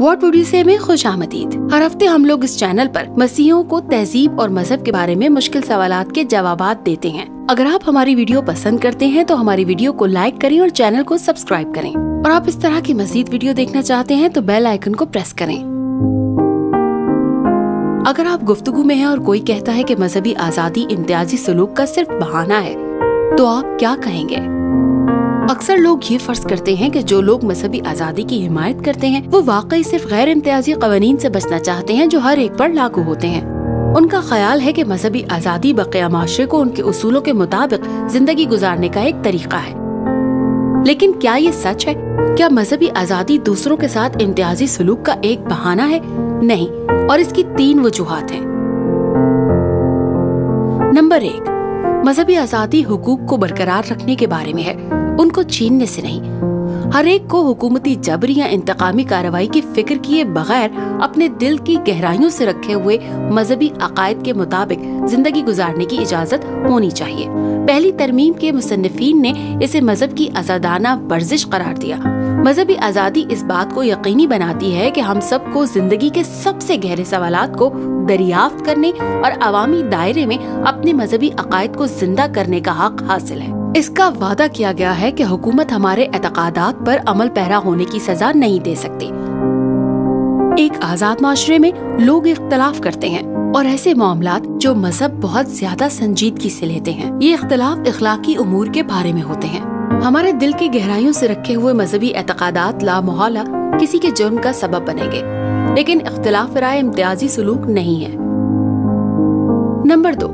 What would you से में खुश आमदीद। हर हफ्ते हम लोग इस चैनल पर मसीहियों को तहजीब और मजहब के बारे में मुश्किल सवालात के जवाबात देते हैं। अगर आप हमारी वीडियो पसंद करते हैं तो हमारी वीडियो को लाइक करें और चैनल को सब्सक्राइब करें, और आप इस तरह की मजीद वीडियो देखना चाहते हैं तो बेल आइकन को प्रेस करें। अगर आप गुफ्तगू में हैं और कोई कहता है कि मजहबी आजादी इम्तियाजी सलूक का सिर्फ बहाना है, तो आप क्या कहेंगे? अक्सर लोग ये फर्ज करते हैं कि जो लोग मजहबी आजादी की हिमायत करते हैं वो वाकई सिर्फ गैर इम्तियाजी कवानीन से बचना चाहते हैं जो हर एक पर लागू होते हैं। उनका ख्याल है कि मजहबी आजादी बक़िया माशरे को उनके उसूलों के मुताबिक जिंदगी गुजारने का एक तरीका है। लेकिन क्या ये सच है? क्या मजहबी आजादी दूसरों के साथ इम्तियाजी सलूक का एक बहाना है? नहीं, और इसकी 3 वजूहात हैं। नंबर 1, मजहबी आजादी हुकूक को बरकरार रखने के बारे में है, उनको छीनने से नहीं। हर एक को हुकूमती जबरी या इंतकामी कार्रवाई की फिक्र किए बगैर अपने दिल की गहराइयों से रखे हुए मजहबी अकायद के मुताबिक जिंदगी गुजारने की इजाजत होनी चाहिए। पहली तरमीम के मुसन्निफीन ने इसे मजहब की आजादाना वर्जिश करार दिया। मजहबी आजादी इस बात को यकीनी बनाती है कि हम सबको जिंदगी के सबसे गहरे सवालात को दरियाफ्त करने और अवामी दायरे में अपने मजहबी अकायद को जिंदा करने का हक हासिल है। इसका वादा किया गया है कि हुकूमत हमारे एतकादात पर अमल पैरा होने की सजा नहीं दे सकती। एक आजाद माशरे में लोग इख्तलाफ करते हैं, और ऐसे मामलात जो मजहब बहुत ज्यादा संजीदगी से लेते हैं, ये इख्तलाफ इखलाकी उमूर के बारे में होते हैं। हमारे दिल की गहराइयों से रखे हुए मजहबी एतकादात लामोहला किसी के जुर्म का सबब बनेंगे, लेकिन इख्तलाफ राय इम्तियाजी सलूक नहीं है। नंबर 2,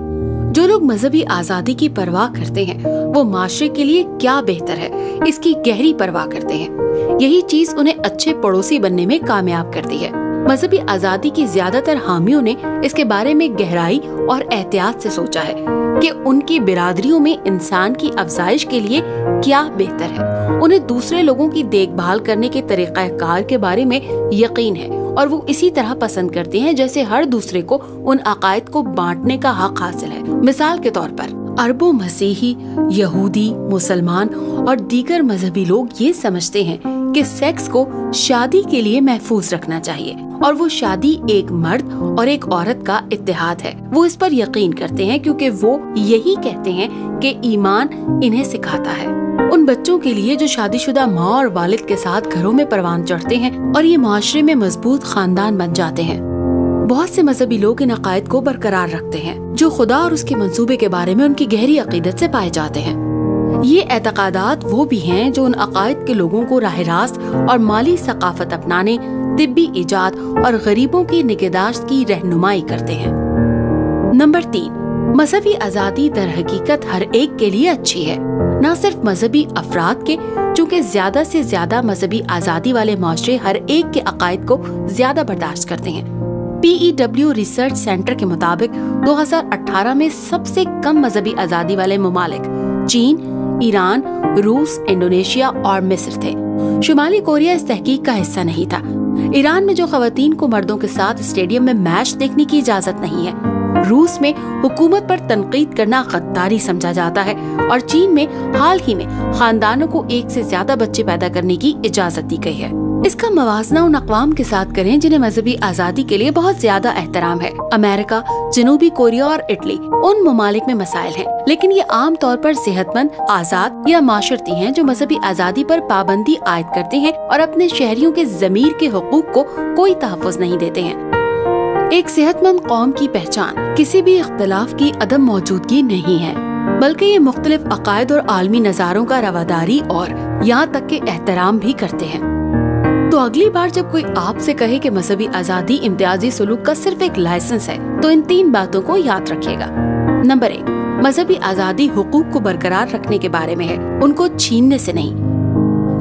जो लोग मजहबी आजादी की परवाह करते हैं वो माशरे के लिए क्या बेहतर है इसकी गहरी परवाह करते हैं। यही चीज उन्हें अच्छे पड़ोसी बनने में कामयाब करती है। मजहबी आजादी की ज्यादातर हामियों ने इसके बारे में गहराई और एहतियात से सोचा है कि उनकी बिरादरियों में इंसान की अफजाइश के लिए क्या बेहतर है। उन्हें दूसरे लोगों की देखभाल करने के तरीक़ाकार के बारे में यकीन है, और वो इसी तरह पसंद करते हैं जैसे हर दूसरे को उन अकायद को बांटने का हक हासिल है। मिसाल के तौर पर अरबों मसीही, यहूदी, मुसलमान और दीगर मजहबी लोग ये समझते हैं कि सेक्स को शादी के लिए महफूज रखना चाहिए, और वो शादी एक मर्द और एक औरत का इत्तेहाद है। वो इस पर यकीन करते हैं क्योंकि वो यही कहते हैं कि ईमान इन्हें सिखाता है। उन बच्चों के लिए जो शादीशुदा माँ और वालिद के साथ घरों में परवान चढ़ते हैं और ये माशरे में मजबूत खानदान बन जाते हैं। बहुत से मजहबी लोग इन अकायद को बरकरार रखते हैं जो खुदा और उसके मंसूबे के बारे में उनकी गहरी अकीदत से पाए जाते हैं। ये एतकादात वो भी हैं जो उन अकायद के लोगों को राह रास्त और माली सकाफत अपनाने, तिब्बी इजाद और गरीबों की निगहदाश्त की रहनुमाई करते हैं। नंबर 3, मजहबी आजादी दर हकीकत हर एक के लिए अच्छी है, न सिर्फ मजहबी अफराद के, चूँकि ज्यादा से ज्यादा मजहबी आजादी वाले माशरे हर एक के अकायद को ज्यादा बर्दाश्त करते हैं। PEW रिसर्च सेंटर के मुताबिक 2018 में सबसे कम मजहबी आजादी वाले ममालिक चीन, ईरान, रूस, इंडोनेशिया और मिस्र थे। शुमाली कोरिया इस तहकीक का हिस्सा नहीं था। ईरान में जो खवातीन को मर्दों के साथ स्टेडियम में मैच देखने की इजाजत नहीं है, रूस में हुकूमत पर तनकीद करना गद्दारी समझा जाता है, और चीन में हाल ही में खानदानों को एक से ज्यादा बच्चे पैदा करने की इजाजत दी गई है। इसका मवाजना उन अक़वाम के साथ करें जिन्हें मजहबी आजादी के लिए बहुत ज्यादा एहतराम है। अमेरिका, जनूबी कोरिया और इटली उन ममालिक में मसाइल हैं, लेकिन ये आम तौर पर सेहतमंद, आजाद या माशरती हैं जो मजहबी आजादी पर पाबंदी आयद करते हैं और अपने शहरियों के ज़मीर के हुकूक को कोई तहफ़्फ़ुज़ नहीं देते हैं। एक सेहतमंद कौम की पहचान किसी भी इख्तलाफ की अदम मौजूदगी नहीं है, बल्कि ये मुख्तलिफ अकायद और आलमी नज़ारों का रवादारी और यहाँ तक के एहतराम भी करते हैं। तो अगली बार जब कोई आपसे कहे कि मजहबी आजादी इम्तियाजी सलूक का सिर्फ एक लाइसेंस है, तो इन 3 बातों को याद रखिएगा। नंबर 1, मजहबी आजादी हुकूक को बरकरार रखने के बारे में है, उनको छीनने से नहीं।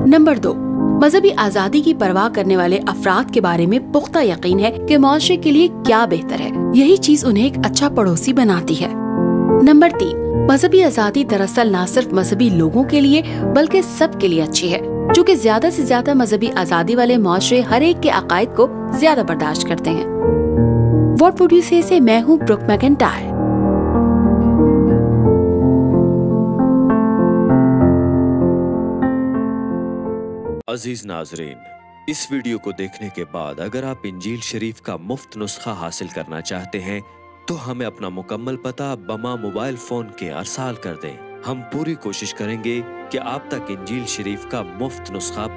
नंबर 2, मजहबी आजादी की परवाह करने वाले अफराद के बारे में पुख्ता यकीन है कि माशरे के लिए क्या बेहतर है, यही चीज उन्हें एक अच्छा पड़ोसी बनाती है। नंबर 3, मजहबी आजादी दरअसल न सिर्फ मजहबी लोगों के लिए बल्कि सब के लिए अच्छी है, चूँकि ज्यादा से ज्यादा मजहबी आजादी वाले माशरे हर एक के अकायद को ज्यादा बर्दाश्त करते हैं। व्हाट वुड यू से मैं हूँ ब्रुक मैकेंटायर। अजीज नाजरीन, اس ویڈیو کو دیکھنے کے بعد اگر آپ انجیل شریف کا مفت نسخہ حاصل کرنا چاہتے ہیں تو ہمیں اپنا مکمل پتہ بما موبائل فون کے ارسال کر دیں۔ ہم پوری کوشش کریں گے کہ آپ تک انجیل شریف کا مفت نسخہ